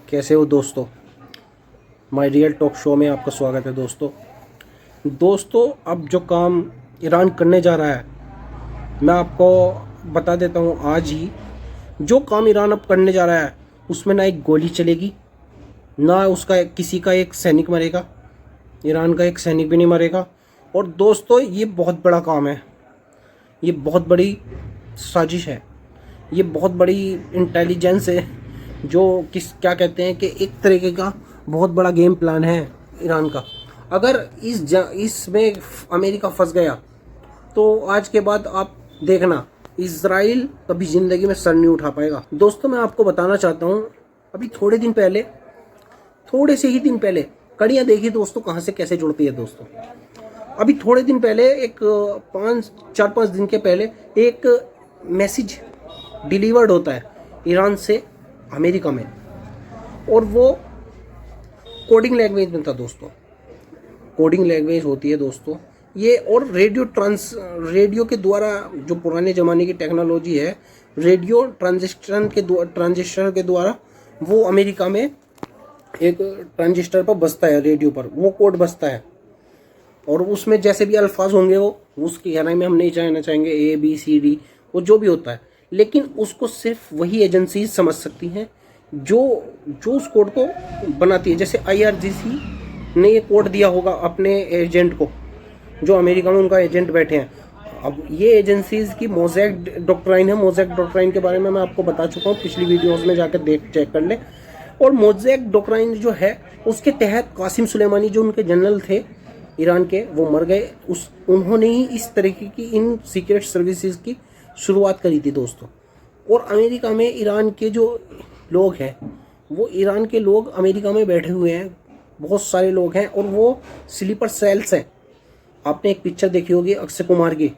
कैसे हो दोस्तों। माय रियल टॉक शो में आपका स्वागत है दोस्तों। अब जो काम ईरान करने जा रहा है मैं आपको बता देता हूँ आज ही। जो काम ईरान अब करने जा रहा है उसमें ना एक गोली चलेगी, ना उसका किसी का एक सैनिक मरेगा, ईरान का एक सैनिक भी नहीं मरेगा। और दोस्तों ये बहुत बड़ा काम है, ये बहुत बड़ी साजिश है, ये बहुत बड़ी इंटेलिजेंस है, जो क्या कहते हैं कि एक तरीके का बहुत बड़ा गेम प्लान है ईरान का। अगर इसमें अमेरिका फंस गया तो आज के बाद आप देखना इजराइल कभी ज़िंदगी में सर नहीं उठा पाएगा। दोस्तों मैं आपको बताना चाहता हूँ, अभी थोड़े से ही दिन पहले कड़ियाँ देखी दोस्तों कहाँ से कैसे जुड़ती है दोस्तों। अभी थोड़े दिन पहले एक 4-5 दिन के पहले एक मैसेज डिलीवर्ड होता है ईरान से अमेरिका में, और वो कोडिंग लैंग्वेज में था दोस्तों। कोडिंग लैंग्वेज होती है दोस्तों ये, और रेडियो के द्वारा, जो पुराने ज़माने की टेक्नोलॉजी है, रेडियो ट्रांजिस्टर के द्वारा वो अमेरिका में एक ट्रांजिस्टर पर बजता है, रेडियो पर वो कोड बजता है। और उसमें जैसे भी अल्फाज होंगे वो उसकी गहराई में हम नहीं जानना चाहेंगे, ABCD वो जो भी होता है, लेकिन उसको सिर्फ वही एजेंसी समझ सकती हैं जो उस कोड को बनाती है। जैसे IRGC ने ये कोड दिया होगा अपने एजेंट को, जो अमेरिका में उनका एजेंट बैठे हैं। अब ये एजेंसीज की मोज़ेक डॉक्ट्राइन है। मोज़ेक डॉक्ट्राइन के बारे में मैं आपको बता चुका हूँ, पिछली वीडियोस में जाकर चेक कर ले। और मोज़ेक डॉक्ट्राइन जो है उसके तहत कासिम सुलेमानी जो उनके जनरल थे ईरान के, वो मर गए। उन्होंने ही इस तरीके की इन सीक्रेट सर्विसेज की शुरुआत करी थी दोस्तों। और अमेरिका में ईरान के जो लोग हैं, वो ईरान के लोग अमेरिका में बैठे हुए हैं, बहुत सारे लोग हैं, और वो स्लीपर सेल्स हैं। आपने एक पिक्चर देखी होगी अक्षय कुमार की,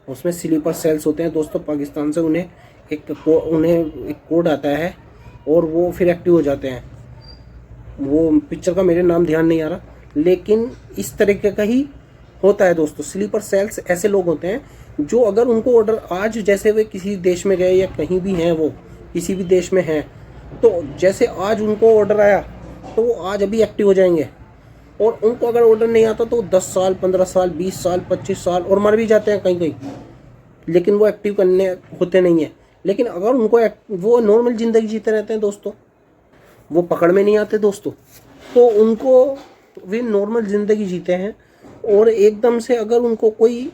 उसमें स्लीपर सेल्स होते हैं दोस्तों। पाकिस्तान से उन्हें एक कोड आता है और वो फिर एक्टिव हो जाते हैं। वो पिक्चर का मेरे नाम ध्यान नहीं आ रहा, लेकिन इस तरीके का ही होता है दोस्तों। स्लीपर सेल्स ऐसे लोग होते हैं जो अगर उनको ऑर्डर, आज जैसे वे किसी देश में गए या कहीं भी हैं, वो किसी भी देश में हैं, तो जैसे आज उनको ऑर्डर आया तो वो आज अभी एक्टिव हो जाएंगे। और उनको अगर ऑर्डर नहीं आता तो 10 साल, 15 साल, 20 साल, 25 साल, और मर भी जाते हैं कहीं, लेकिन वो एक्टिव करने होते नहीं हैं। लेकिन अगर उनको वो नॉर्मल ज़िंदगी जीते रहते हैं दोस्तों, वो पकड़ में नहीं आते दोस्तों, तो उनको वे नॉर्मल ज़िंदगी जीते हैं। और एकदम से अगर उनको कोई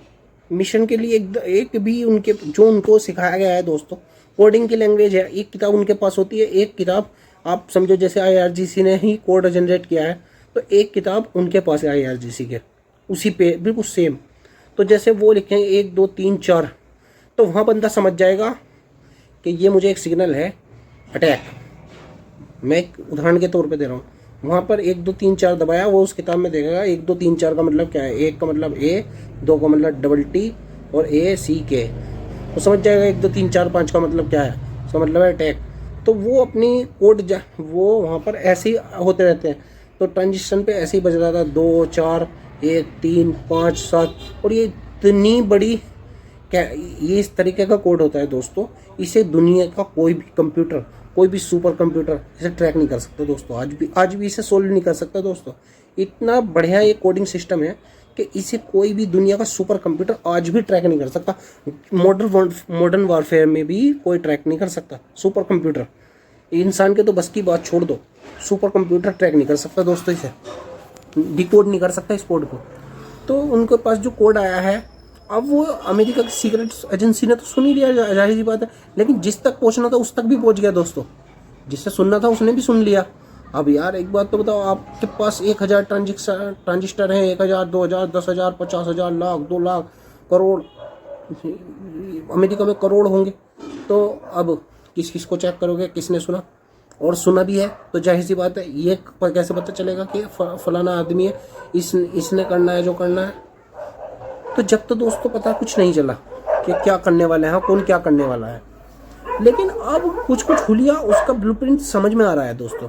मिशन के लिए एक भी उनके जो उनको सिखाया गया है दोस्तों, कोडिंग की लैंग्वेज है, एक किताब उनके पास होती है। एक किताब आप समझो जैसे IRGC ने ही कोड जनरेट किया है, तो एक किताब उनके पास है IRGC के, उसी पे बिल्कुल सेम। तो जैसे वो लिखेंगे 1 2 3 4, तो वहाँ बंदा समझ जाएगा कि ये मुझे एक सिग्नल है अटैक। मैं एक उदाहरण के तौर पे दे रहा हूँ। वहाँ पर 1 2 3 4 दबाया, वो उस किताब में देखेगा 1 2 3 4 का मतलब क्या है। 1 का मतलब A, 2 का मतलब DT और ACK, वो समझ जाएगा 1 2 3 4 5 का मतलब क्या है, उसका मतलब है अटैक। तो वो अपनी कोड वो वहाँ पर ऐसे ही होते रहते हैं। तो ट्रांजिशन पे ऐसे ही बज रहा था 2 4 1 3 5 7, और ये इतनी बड़ी ये इस तरीके का कोड होता है दोस्तों। इसे दुनिया का कोई भी कंप्यूटर, कोई भी सुपर कंप्यूटर इसे ट्रैक नहीं कर सकता दोस्तों। आज भी इसे सोल्व नहीं कर सकता दोस्तों। इतना बढ़िया ये कोडिंग सिस्टम है कि इसे कोई भी दुनिया का सुपर कंप्यूटर आज भी ट्रैक नहीं कर सकता। मॉडर्न वॉरफेयर में भी कोई ट्रैक नहीं कर सकता सुपर कंप्यूटर। इंसान के तो बस की बात छोड़ दो, सुपर कंप्यूटर ट्रैक नहीं कर सकता दोस्तों, इसे डिकोड नहीं कर सकता इस कोड को। तो उनके पास जो कोड आया है, अब वो अमेरिका की सीक्रेट एजेंसी ने तो सुन ही लिया, जाहिर सी बात है, लेकिन जिस तक पहुंचना था उस तक भी पहुंच गया दोस्तों। जिससे सुनना था उसने भी सुन लिया। अब यार एक बात तो बताओ, आपके पास 1000 ट्रांजिस्टर हैं, 1000, 2000, 10,000, 50,000, लाख, 2 लाख, करोड़, अमेरिका में करोड़ होंगे। तो अब किस को चेक करोगे किसने सुना, और सुना भी है तो जाहिर सी बात है ये कैसे पता चलेगा कि फलाना आदमी है, इसने करना है जो करना है। तो जब तो दोस्तों पता कुछ नहीं चला कि क्या करने वाले हैं, कौन क्या करने वाला है। लेकिन अब कुछ हुलिया उसका ब्लूप्रिंट समझ में आ रहा है दोस्तों।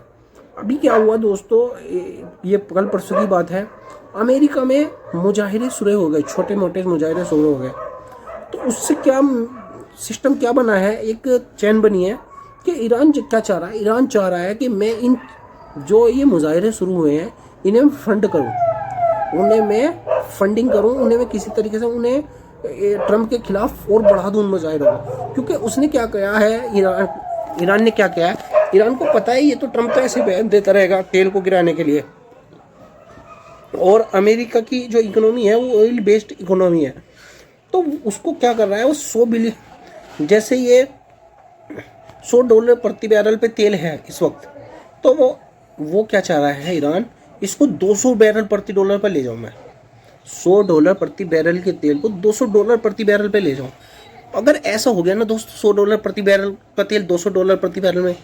अभी क्या हुआ दोस्तों, ये कल परसों की बात है, अमेरिका में मुजाहिरे शुरू हो गए, छोटे मोटे मुजाहिरे शुरू हो गए। तो उससे क्या सिस्टम क्या बना है, एक चैन बनी है कि ईरान क्या चाह रहा है। ईरान चाह रहा है कि मैं इन जो ये मुजाहरे शुरू हुए हैं इन्हें फंड करूं, उन्हें मैं फंडिंग करूं, उन्हें मैं किसी तरीके से उन्हें ट्रम्प के खिलाफ और बढ़ा दूं मुजाहरों को। क्योंकि उसने क्या किया है, ईरान ने क्या किया है, ईरान को पता है ये तो ट्रम्प तो ऐसे बयान देता रहेगा तेल को गिराने के लिए, और अमेरिका की जो इकोनॉमी है वो ऑयल बेस्ड इकोनॉमी है। तो उसको क्या कर रहा है, वो 100 बिलियन, जैसे ये $100 प्रति बैरल पे तेल है इस वक्त, तो वो क्या चाह रहा है ईरान, इसको 200 बैरल प्रति डॉलर पर ले जाऊं मैं। $100 प्रति बैरल के तेल को $200 प्रति बैरल पे ले जाऊं। अगर ऐसा हो गया ना दोस्तों, $100 प्रति बैरल का तेल $200 प्रति बैरल में,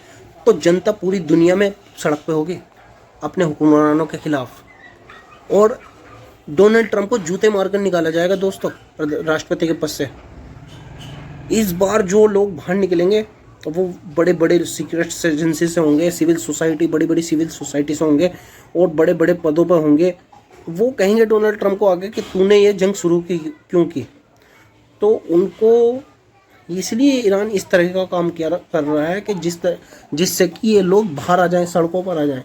तो जनता पूरी दुनिया में सड़क पे होगी अपने हुक्मरानों के खिलाफ, और डोनाल्ड ट्रंप को जूते मारकर निकाला जाएगा दोस्तों राष्ट्रपति के पद से। इस बार जो लोग बाहर निकलेंगे वो बड़े बड़े सीक्रेट एजेंसी से होंगे, सिविल सोसाइटी, बड़ी बड़ी सिविल सोसाइटी से होंगे, और बड़े बड़े पदों पर होंगे। वो कहेंगे डोनाल्ड ट्रंप को आगे कि तूने ये जंग शुरू की क्यों की। तो उनको इसलिए ईरान इस तरह का काम कर रहा है कि जिससे कि ये लोग बाहर आ जाएं, सड़कों पर आ जाएं।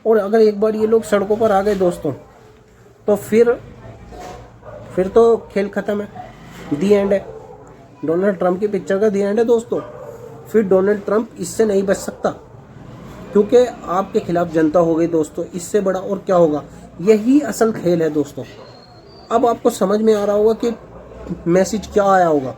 और अगर एक बार ये लोग सड़कों पर आ गए दोस्तों, तो फिर तो खेल ख़त्म है, दी एंड है। डोनाल्ड ट्रंप की पिक्चर का दी एंड है दोस्तों। फिर डोनाल्ड ट्रंप इससे नहीं बच सकता, क्योंकि आपके खिलाफ जनता हो गई दोस्तों। इससे बड़ा और क्या होगा, यही असल खेल है दोस्तों। अब आपको समझ में आ रहा होगा कि मैसेज क्या आया होगा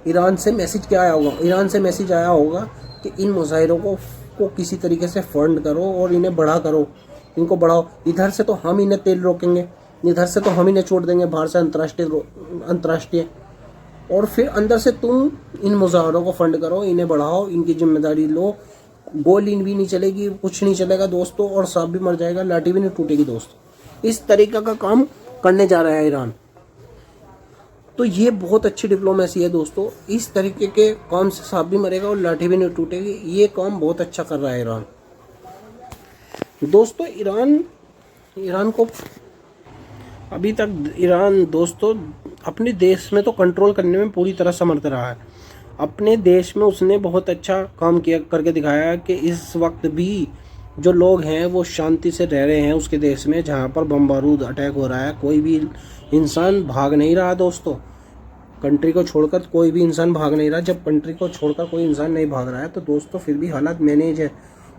ईरान से, मैसेज क्या आया होगा। ईरान से मैसेज आया होगा कि इन मुजाहिरों को किसी तरीके से फंड करो और इन्हें बड़ा करो, इनको बढ़ाओ। इधर से तो हम इन्हें तेल रोकेंगे, इधर से तो हम इन्हें छोड़ देंगे बाहर से अंतर्राष्ट्रीय, और फिर अंदर से तुम इन मुजाहरों को फंड करो, इन्हें बढ़ाओ, इनकी जिम्मेदारी लो। गोली भी नहीं चलेगी, कुछ नहीं चलेगा दोस्तों, और सांप भी मर जाएगा, लाठी भी नहीं टूटेगी दोस्तों। इस तरीके का काम करने जा रहा है ईरान। तो ये बहुत अच्छी डिप्लोमेसी है दोस्तों। इस तरीके के काम से सांप भी मरेगा और लाठी भी नहीं टूटेगी। ये काम बहुत अच्छा कर रहा है ईरान दोस्तों। ईरान को अभी तक ईरान दोस्तों अपने देश में तो कंट्रोल करने में पूरी तरह समर्थ रहा है। अपने देश में उसने बहुत अच्छा काम किया, करके दिखाया है कि इस वक्त भी जो लोग हैं वो शांति से रह रहे हैं उसके देश में, जहाँ पर बम बारूद अटैक हो रहा है। कोई भी इंसान भाग नहीं रहा दोस्तों, कंट्री को छोड़कर कोई भी इंसान भाग नहीं रहा। जब कंट्री को छोड़कर कोई इंसान नहीं भाग रहा है तो दोस्तों फिर भी हालात मैनेज है,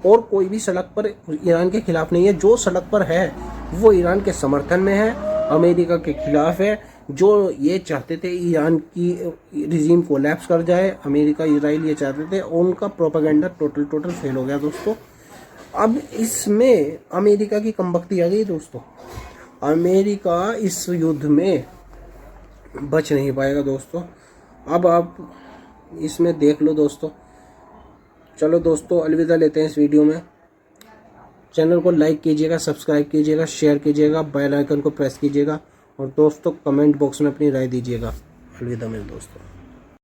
और कोई भी सड़क पर ईरान के खिलाफ नहीं है। जो सड़क पर है वो ईरान के समर्थन में है, अमेरिका के खिलाफ है। जो ये चाहते थे ईरान की रिजीम कोलैप्स कर जाए, अमेरिका इजराइल ये चाहते थे, और उनका प्रोपेगेंडा टोटल फेल हो गया दोस्तों। अब इसमें अमेरिका की कमबख्ती आ गई दोस्तों। अमेरिका इस युद्ध में बच नहीं पाएगा दोस्तों। अब आप इसमें देख लो दोस्तों। चलो दोस्तों, अलविदा लेते हैं इस वीडियो में। चैनल को लाइक कीजिएगा, सब्सक्राइब कीजिएगा, शेयर कीजिएगा, बेल आइकन को प्रेस कीजिएगा, और दोस्तों कमेंट बॉक्स में अपनी राय दीजिएगा। अलविदा मेरे दोस्तों।